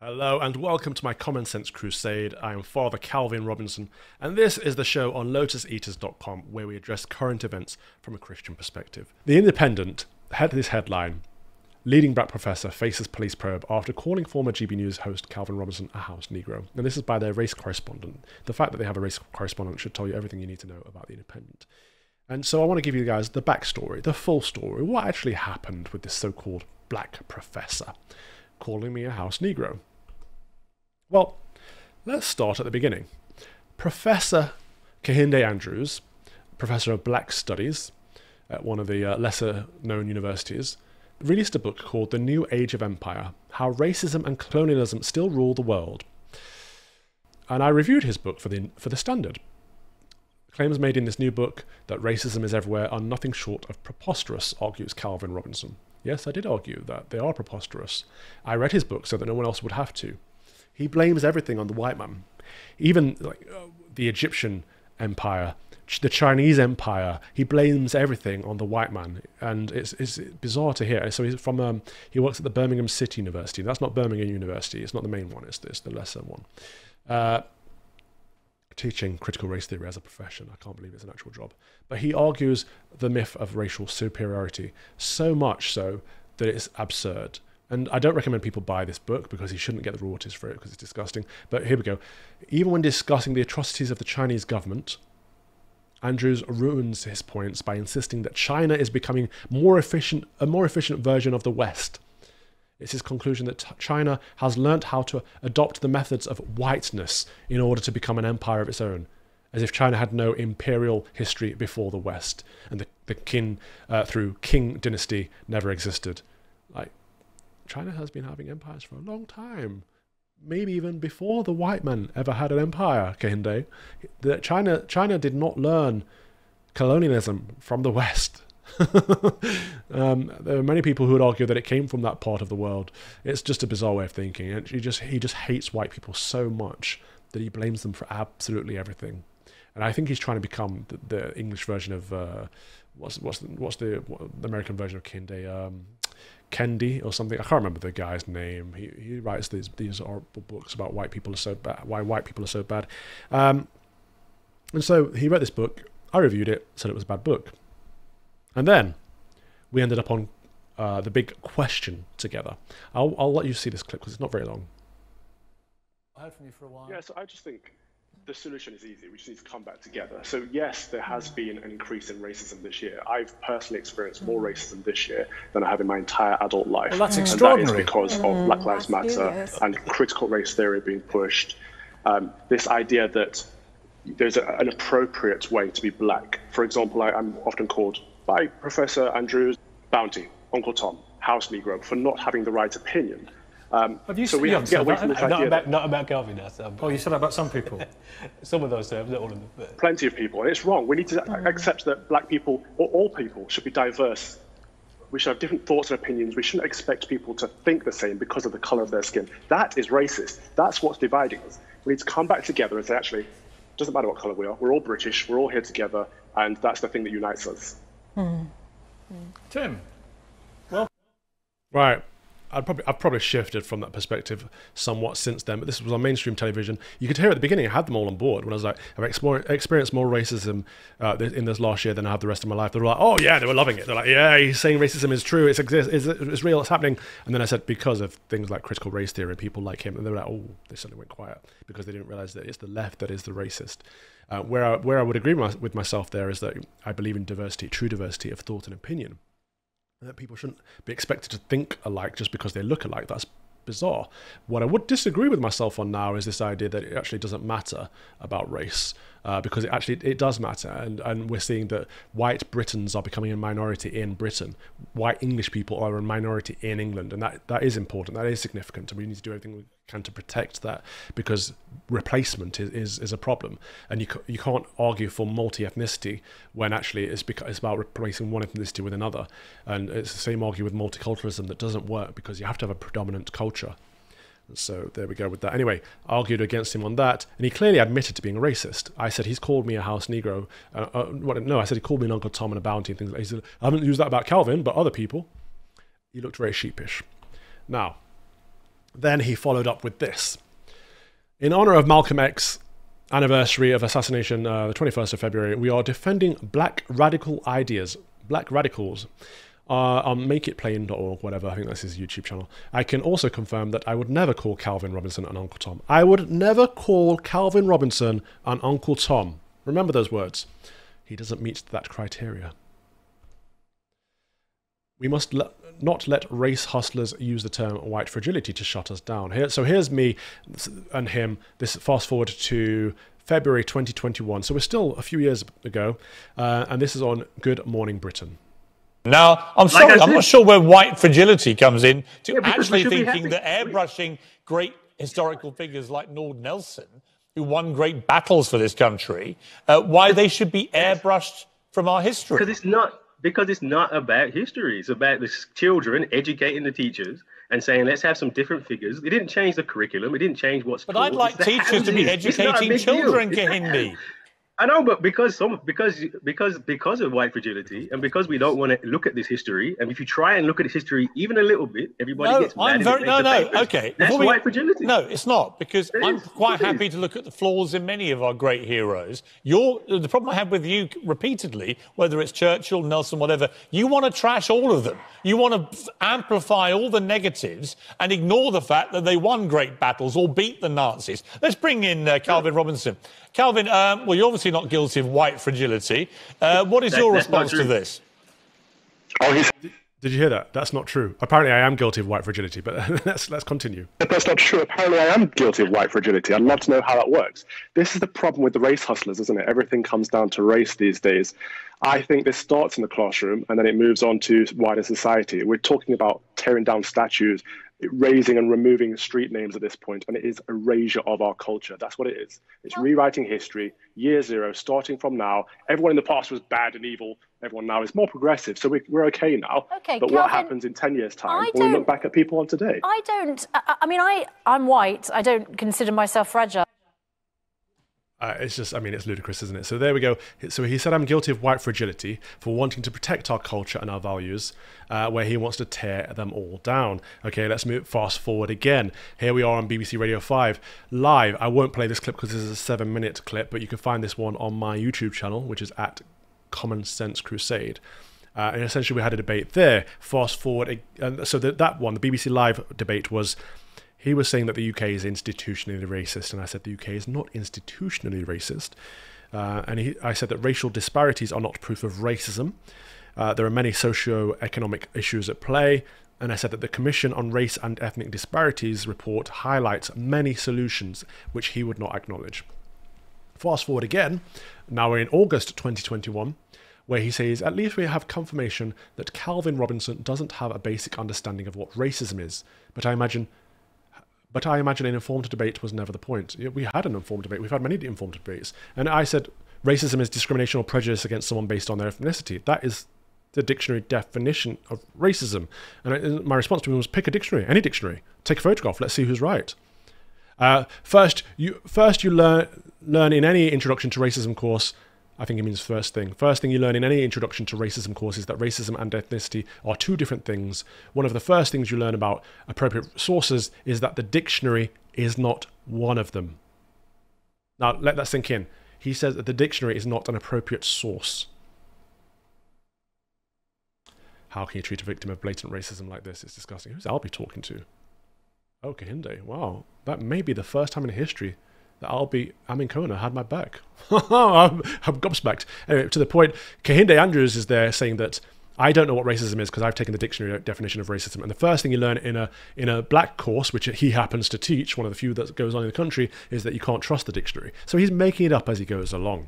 Hello and welcome to my Common Sense Crusade. I am Father Calvin Robinson, and this is the show on lotuseaters.com where we address current events from a Christian perspective. The Independent had this headline: Leading black professor faces police probe after calling former GB News host Calvin Robinson a house Negro. And this is by their race correspondent. The fact that they have a race correspondent should tell you everything you need to know about the Independent. And so I want to give you guys the backstory, the full story, what actually happened with this so-called black professor calling me a house Negro. Well, let's start at the beginning. Professor Kehinde Andrews, Professor of Black Studies at one of the lesser-known universities, released a book called The New Age of Empire: How Racism and Colonialism Still Rule the World. And I reviewed his book for the Standard. Claims made in this new book that racism is everywhere are nothing short of preposterous, argues Calvin Robinson. Yes, I did argue that they are preposterous. I read his book so that no one else would have to. He blames everything on the white man. Even the Egyptian empire, the Chinese empire, he blames everything on the white man. And it's bizarre to hear. So he's from he works at the Birmingham City University. That's not Birmingham University. It's not the main one. It's the lesser one. Teaching critical race theory as a profession. I can't believe it's an actual job. But he argues the myth of racial superiority, so much so that it's absurd. And I don't recommend people buy this book because he shouldn't get the royalties for it because it's disgusting. But here we go. Even when discussing the atrocities of the Chinese government, Andrews ruins his points by insisting that China is becoming a more efficient version of the West. It's his conclusion that China has learnt how to adopt the methods of whiteness in order to become an empire of its own, as if China had no imperial history before the West, and the Qin through Qing dynasty never existed. China has been having empires for a long time, maybe even before the white man ever had an empire, Kehinde. China did not learn colonialism from the West. There are many people who would argue that it came from that part of the world. It's just a bizarre way of thinking. And he just hates white people so much that he blames them for absolutely everything. And I think he's trying to become the English version of what's the American version of Kehinde? Kendi or something. I can't remember the guy's name. He writes these horrible books about white people are so bad, why white people are so bad. And so he read this book. I reviewed it, said it was a bad book. And then we ended up on the big question together. I'll let you see this clip because it's not very long. I heard from you for a while. Yeah, so I just think the solution is easy. We just need to come back together. So yes, there has been an increase in racism this year. I've personally experienced more racism this year than I have in my entire adult life. Well, that's extraordinary. And that is because of Black Lives Matter and critical race theory being pushed. This idea that there's an appropriate way to be black. For example, I'm often called by Professor Andrews Bounty, Uncle Tom, House Negro, for not having the right opinion. Have you so we have to get away from this idea. Not about Calvin. Oh, you said that about some people. Some of those, not all of them. But Plenty of people, and it's wrong. We need to accept that black people, or all people, should be diverse. We should have different thoughts and opinions. We shouldn't expect people to think the same because of the color of their skin. That is racist. That's what's dividing us. We need to come back together and say, actually, it doesn't matter what color we are. We're all British. We're all here together, and that's the thing that unites us. Tim, Right. I've probably shifted from that perspective somewhat since then, but this was on mainstream television. You could hear at the beginning, I had them all on board when I was like, I've experienced more racism in this last year than I have the rest of my life. They were like, oh yeah, they were loving it. They're like, yeah, he's saying racism is true, it exists, it's real, it's happening. And then I said, because of things like critical race theory, people like him, and they were like, oh, they suddenly went quiet because they didn't realize that it's the left that is the racist. Where I would agree with myself there is that I believe in diversity, true diversity of thought and opinion. That people shouldn't be expected to think alike just because they look alike. That's bizarre. What I would disagree with myself on now is this idea that it actually doesn't matter about race, because it does matter, and we're seeing that white Britons are becoming a minority in Britain. White English people are a minority in England, and that is important. That is significant, and we need to do everything we can to protect that, because replacement is a problem, and you can't argue for multi-ethnicity when actually it's about replacing one ethnicity with another. And it's the same argument with multiculturalism that doesn't work, because you have to have a predominant culture. So there we go with that. Anyway, I argued against him on that, and he clearly admitted to being racist. I said he's called me a house Negro. I said he called me an Uncle Tom and a bounty and things like that. He said, I haven't used that about Calvin, but other people. He looked very sheepish. Now, Then he followed up with this. In honor of Malcolm X's anniversary of assassination, the 21st of February, we are defending black radical ideas. Black radicals on makeitplain.org, whatever. I think that's his YouTube channel. I can also confirm that I would never call Calvin Robinson an Uncle Tom. I would never call Calvin Robinson an Uncle Tom. Remember those words. He doesn't meet that criteria. We must not let race hustlers use the term white fragility to shut us down. So here's me and him. This fast forward to February 2021. So we're still a few years ago. And this is on Good Morning Britain. Now, I'm sorry, I'm not sure where white fragility comes in to actually thinking that airbrushing great historical figures like Lord Nelson, who won great battles for this country, why they should be airbrushed from our history. Because it's not about history. It's about the children educating the teachers and saying, let's have some different figures. It didn't change the curriculum. It didn't change what's But I'd like teachers to be educating children, Kehinde. I know, but because of white fragility, and because we don't want to look at this history, and if you try and look at history even a little bit, everybody gets mad. Okay. That's white fragility. No, it's not, because I'm quite happy to look at the flaws in many of our great heroes. The problem I have with you repeatedly, whether it's Churchill, Nelson, whatever, you want to trash all of them. You want to amplify all the negatives and ignore the fact that they won great battles or beat the Nazis. Let's bring in Calvin Robinson. Calvin, well, you're obviously not guilty of white fragility. What is your response to this? Did you hear that? That's not true. Apparently I am guilty of white fragility, but let's continue. But that's not true. Apparently I am guilty of white fragility. I'd love to know how that works. This is the problem with the race hustlers, isn't it? Everything comes down to race these days. I think this starts in the classroom and then it moves on to wider society. We're talking about tearing down statues, raising and removing street names at this point, and it is erasure of our culture. That's what it is. It's rewriting history, year zero, starting from now. Everyone in the past was bad and evil. Everyone now is more progressive, so we're okay now. Okay, but Calvin, what happens in 10 years' time when we look back at people on today? I'm white. I don't consider myself fragile. It's just, it's ludicrous, isn't it? So there we go. So he said I'm guilty of white fragility for wanting to protect our culture and our values, where he wants to tear them all down. Okay, let's fast forward again. Here we are on BBC Radio 5 live. I won't play this clip because this is a 7-minute clip, but you can find this one on my YouTube channel, which is at Common Sense Crusade. And essentially we had a debate there. Fast forward. So that one, the BBC Live debate was... He was saying that the UK is institutionally racist, and I said the UK is not institutionally racist. I said that racial disparities are not proof of racism. There are many socio-economic issues at play, and I said that the Commission on Race and Ethnic Disparities report highlights many solutions which he would not acknowledge. Fast forward again, now we're in August 2021, where he says, at least we have confirmation that Calvin Robinson doesn't have a basic understanding of what racism is, but I imagine an informed debate was never the point. We had an informed debate. We've had many informed debates. And I said racism is discrimination or prejudice against someone based on their ethnicity. That is the dictionary definition of racism. And my response to him was pick a dictionary, any dictionary. Take a photograph. Let's see who's right. First you learn in any introduction to racism course. I think it means first thing. First thing you learn in any introduction to racism course is that racism and ethnicity are two different things. One of the first things you learn about appropriate sources is that the dictionary is not one of them. Now, let that sink in. He says that the dictionary is not an appropriate source. How can you treat a victim of blatant racism like this? It's disgusting. Who's Albie talking to? Oh, Kehinde. Wow. That may be the first time in history that Amin Kona had my back. I'm gobsmacked. Anyway, to the point, Kehinde Andrews is there saying that I don't know what racism is because I've taken the dictionary definition of racism. And the first thing you learn in a black course, which he happens to teach, one of the few that goes on in the country, is that you can't trust the dictionary. So he's making it up as he goes along.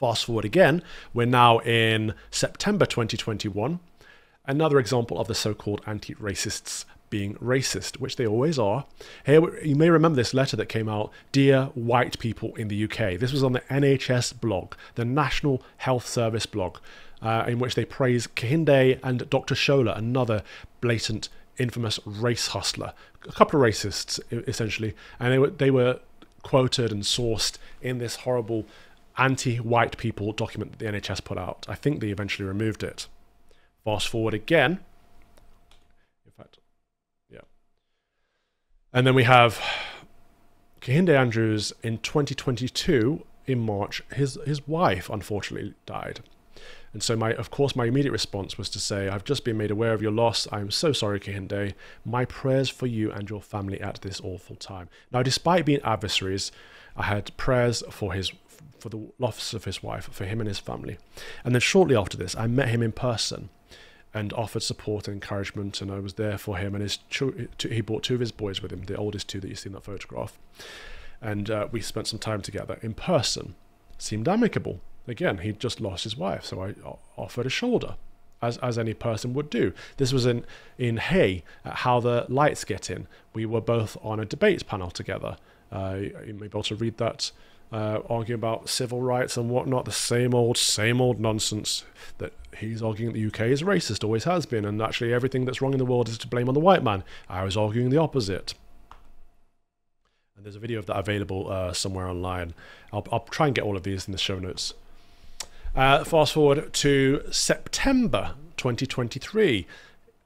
Fast forward again, we're now in September 2021. Another example of the so-called anti-racists being racist, which they always are. Here, you may remember this letter that came out, Dear White People in the UK. This was on the NHS blog, the National Health Service blog, in which they praise Kehinde and Dr. Shola, another blatant, infamous race hustler. A couple of racists, essentially. And they were quoted and sourced in this horrible anti-white people document that the NHS put out. I think they eventually removed it. Fast forward again. In fact, yeah. And then we have Kehinde Andrews in 2022, in March, his wife unfortunately died. And so of course my immediate response was to say, I've just been made aware of your loss. I am so sorry, Kehinde. My prayers for you and your family at this awful time. Now, despite being adversaries, I had prayers for the loss of his wife, for him and his family. And then shortly after this, I met him in person and offered support and encouragement, and I was there for him. And he brought 2 of his boys with him, the oldest 2 that you see in that photograph. And we spent some time together in person. Seemed amicable. Again, he'd just lost his wife, so I offered a shoulder, as any person would do. This was in Hay, at How the Lights Get In. We were both on a debate panel together. You may be able to read that, arguing about civil rights and whatnot, the same old nonsense that he's arguing that the UK is racist, always has been, and actually everything that's wrong in the world is to blame on the white man. I was arguing the opposite. And there's a video of that available somewhere online. I'll try and get all of these in the show notes. Fast forward to September 2023,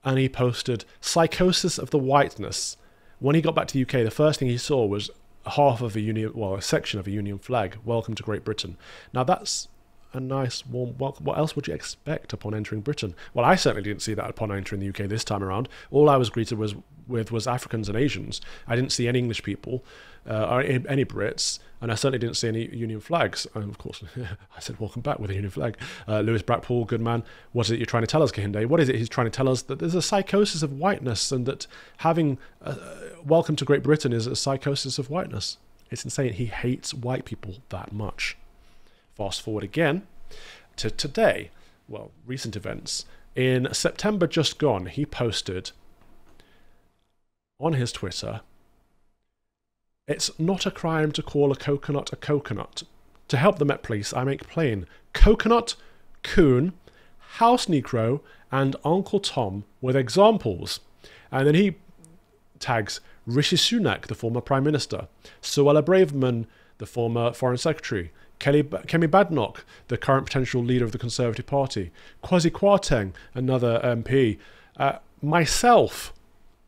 and he posted psychosis of the whiteness. When he got back to the UK, the first thing he saw was a section of a Union flag. Welcome to Great Britain. Now that's a nice warm welcome. What else would you expect upon entering Britain? Well, I certainly didn't see that upon entering the UK this time around. All I was greeted with was Africans and Asians. I didn't see any English people or any Brits, and I certainly didn't see any Union flags. And of course, I said, welcome back with a Union flag. Lewis Brackpool, good man. What is it you're trying to tell us, Kehinde? What is it he's trying to tell us? That there's a psychosis of whiteness, and that having welcome to Great Britain is a psychosis of whiteness. It's insane. He hates white people that much. Fast forward again to today. Well, recent events. In September just gone, he posted on his Twitter, "It's not a crime to call a coconut a coconut. To help the Met Police, I make plain coconut, coon, house Negro, and Uncle Tom with examples." And then he tags Rishi Sunak, the former Prime Minister, Suella Braverman, the former Foreign Secretary, Kemi Badenoch, the current potential leader of the Conservative Party, Kwasi Kwarteng, another MP, myself,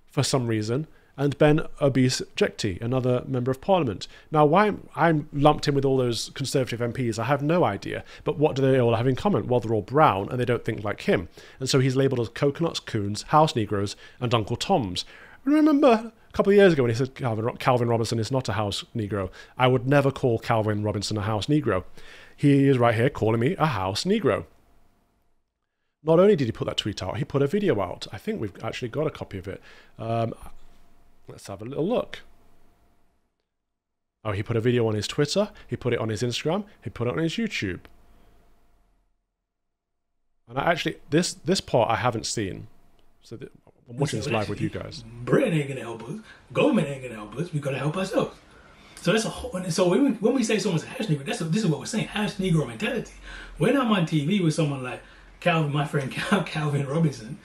for some reason, and Ben Obese-Jekti, another Member of Parliament. Now, why I'm lumped in with all those Conservative MPs, I have no idea. But what do they all have in common? Well, they're all brown, and they don't think like him. And so he's labelled as coconuts, coons, house Negroes, and Uncle Toms. And remember a couple of years ago when he said Calvin Robinson is not a house Negro. I would never call Calvin Robinson a house Negro. He is right here calling me a house Negro. Not only did he put that tweet out, he put a video out. I think we've actually got a copy of it. Let's have a little look. Oh, he put a video on his Twitter, he put it on his Instagram, he put it on his YouTube. And this part I haven't seen. So I'm watching this live with you guys. Britain ain't gonna help us. Government ain't gonna help us. We gotta help ourselves. So that's a whole. So when we say someone's a house Negro, this is what we're saying: house Negro mentality. When I'm on TV with someone like Calvin, my friend Calvin Robinson,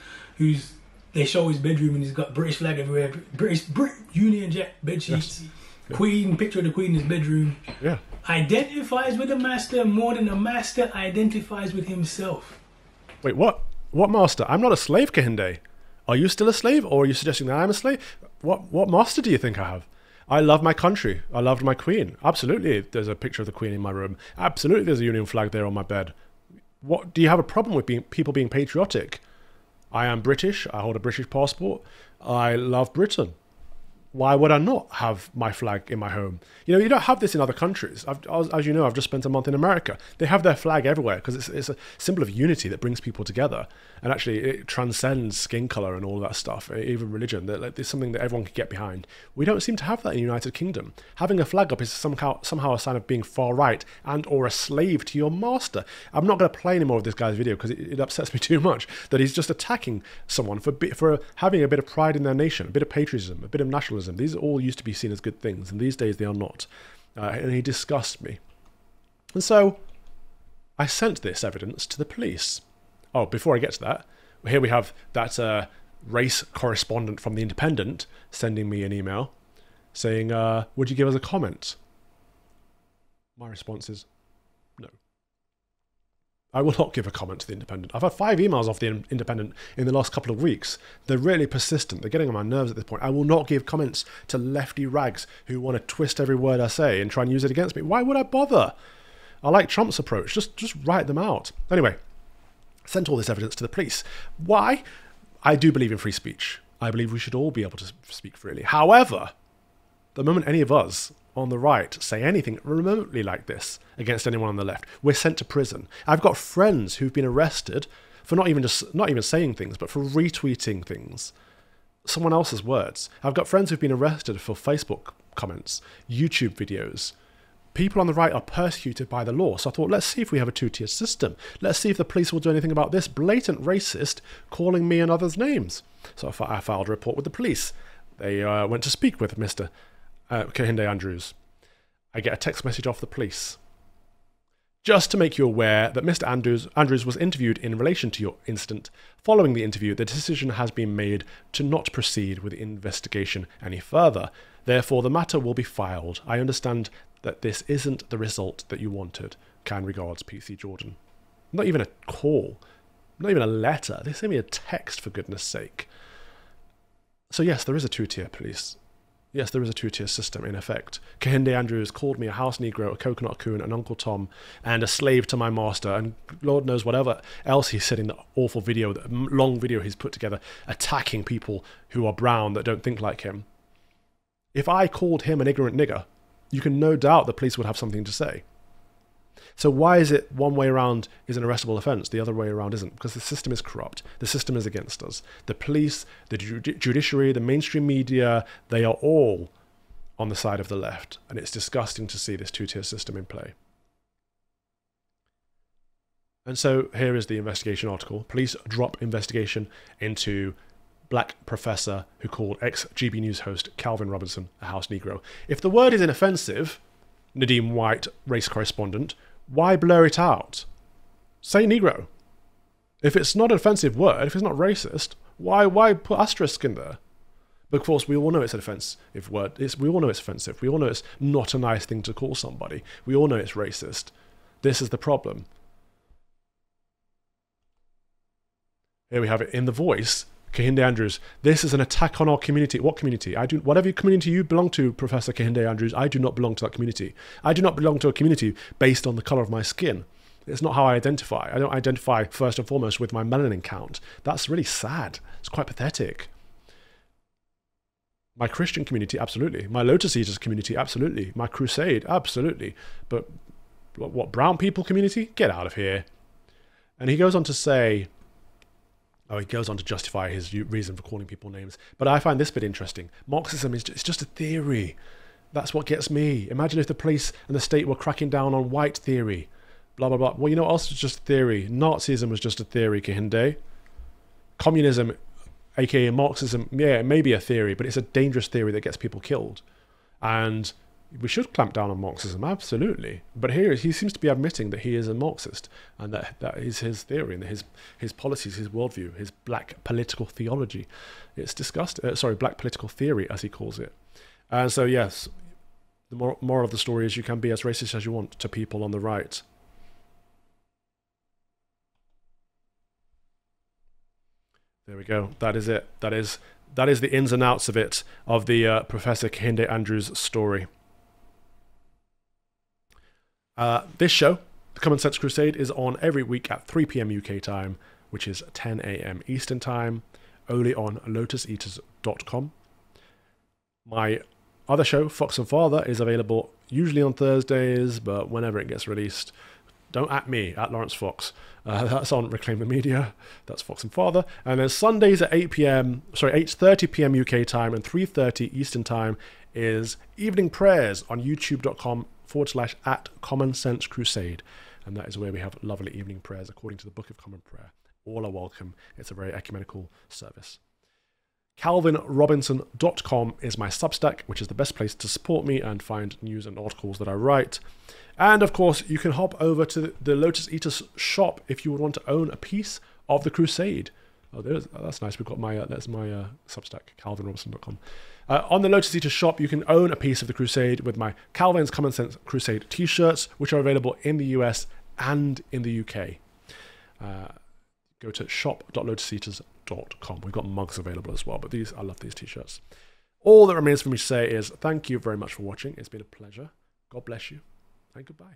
they show his bedroom and he's got British flag everywhere, British Union Jack bed sheets, yes. Queen, picture of the Queen in his bedroom. Yeah. Identifies with the master more than the master identifies with himself. Wait, what? What master? I'm not a slave, Kehinde. Are you still a slave, or are you suggesting that I'm a slave? What master do you think I have? I love my country. I loved my Queen. Absolutely, there's a picture of the Queen in my room. Absolutely, there's a Union flag there on my bed. What do you have a problem with people being patriotic? I am British. I hold a British passport. I love Britain. Why would I not have my flag in my home? You know, you don't have this in other countries. As you know, I've just spent a month in America. They have their flag everywhere because it's a symbol of unity that brings people together. And actually, it transcends skin color and all that stuff, even religion. It's something that everyone can get behind. We don't seem to have that in the United Kingdom. Having a flag up is somehow a sign of being far right and or a slave to your master. I'm not going to play any more of this guy's video because it upsets me too much that he's just attacking someone for having a bit of pride in their nation, a bit of patriotism, a bit of nationalism. These all used to be seen as good things, and these days they are not. And he disgusts me. And so I sent this evidence to the police. Oh, before I get to that, here we have that race correspondent from The Independent sending me an email saying, would you give us a comment? My response is no. I will not give a comment to the Independent. I've had 5 emails off the Independent in the last couple of weeks. They're really persistent. They're getting on my nerves at this point. I will not give comments to lefty rags who want to twist every word I say and try and use it against me. Why would I bother? I like Trump's approach. Just write them out. Anyway, sent all this evidence to the police. Why? I do believe in free speech. I believe we should all be able to speak freely. However, the moment any of us on the right say anything remotely like this against anyone on the left, we're sent to prison. I've got friends who've been arrested for not even saying things, but for retweeting things, someone else's words. I've got friends who've been arrested for Facebook comments, YouTube videos. People on the right are persecuted by the law. So I thought, let's see if we have a 2-tier system. Let's see if the police will do anything about this blatant racist calling me and others names. So I filed a report with the police. They went to speak with Mr. Kehinde Andrews. I get a text message off the police. Just to make you aware that Mr. Andrews was interviewed in relation to your incident. Following the interview, the decision has been made to not proceed with the investigation any further. Therefore, the matter will be filed. I understand that this isn't the result that you wanted. Kind regards, PC Jordan. Not even a call. Not even a letter. They sent me a text, for goodness sake. So yes, there is a 2-tier police. Yes, there is a 2-tier system in effect. Kehinde Andrews called me a house Negro, a coconut coon, an Uncle Tom, and a slave to my master, and Lord knows whatever else he said in the awful video, the long video he's put together, attacking people who are brown that don't think like him. If I called him an ignorant nigger, you can no doubt the police would have something to say. So why is it one way around is an arrestable offence, the other way around isn't? Because the system is corrupt. The system is against us. The police, the judiciary, the mainstream media, they are all on the side of the left. And it's disgusting to see this 2-tier system in play. And so here is the investigation article. Police drop investigation into black professor who called ex-GB News host Calvin Robinson a house Negro. If the word is inoffensive, Nadeem White, race correspondent, why blur it out? Say Negro. If it's not an offensive word, if it's not racist, why put asterisk in there? But of course, we all know it's an offensive word. We all know it's offensive. We all know it's not a nice thing to call somebody. We all know it's racist. This is the problem. Here we have it in The Voice. Kehinde Andrews, this is an attack on our community. What community? Whatever community you belong to, Professor Kehinde Andrews, I do not belong to that community. I do not belong to a community based on the colour of my skin. It's not how I identify. I don't identify first and foremost with my melanin count. That's really sad. It's quite pathetic. My Christian community, absolutely. My Lotus Eaters community, absolutely. My Crusade, absolutely. But what, brown people community? Get out of here. And he goes on to say... Oh, he goes on to justify his reason for calling people names. But I find this bit interesting. Marxism is just a theory. That's what gets me. Imagine if the police and the state were cracking down on white theory. Blah, blah, blah. Well, you know what else was just a theory? Nazism was just a theory, Kehinde. Communism, aka Marxism, yeah, it may be a theory, but it's a dangerous theory that gets people killed. And we should clamp down on Marxism, absolutely. But here he seems to be admitting that he is a Marxist, and that is his theory, and his policies, his worldview, his black political theology. It's disgusting. Black political theory, as he calls it. And so, yes, the moral of the story is you can be as racist as you want to people on the right. There we go. That is it. That is the ins and outs of it, of the Professor Kehinde Andrews story. This show, The Common Sense Crusade, is on every week at 3 p.m. UK time, which is 10 a.m. Eastern time, only on lotuseaters.com. My other show, Fox and Father, is available usually on Thursdays, but whenever it gets released. Don't at me, at Lawrence Fox. That's on Reclaim the Media. That's Fox and Father. And then Sundays at 8:30 p.m. UK time and 3:30 Eastern time is Evening Prayers on youtube.com/@Common Sense Crusade. And that is where we have lovely evening prayers according to the Book of Common Prayer. All are welcome. It's a very ecumenical service. CalvinRobinson.com is my Substack, which is the best place to support me and find news and articles that I write. And of course, you can hop over to the Lotus Eaters shop if you would want to own a piece of the Crusade. Oh, that's nice. We've got that's my Substack, CalvinRobinson.com. On the Lotus Eaters shop, you can own a piece of the Crusade with my Calvin's Common Sense Crusade t-shirts, which are available in the US and in the UK. go to shop.lotuseaters.com. We've got mugs available as well, but I love these t-shirts. All that remains for me to say is thank you very much for watching. It's been a pleasure. God bless you, and goodbye.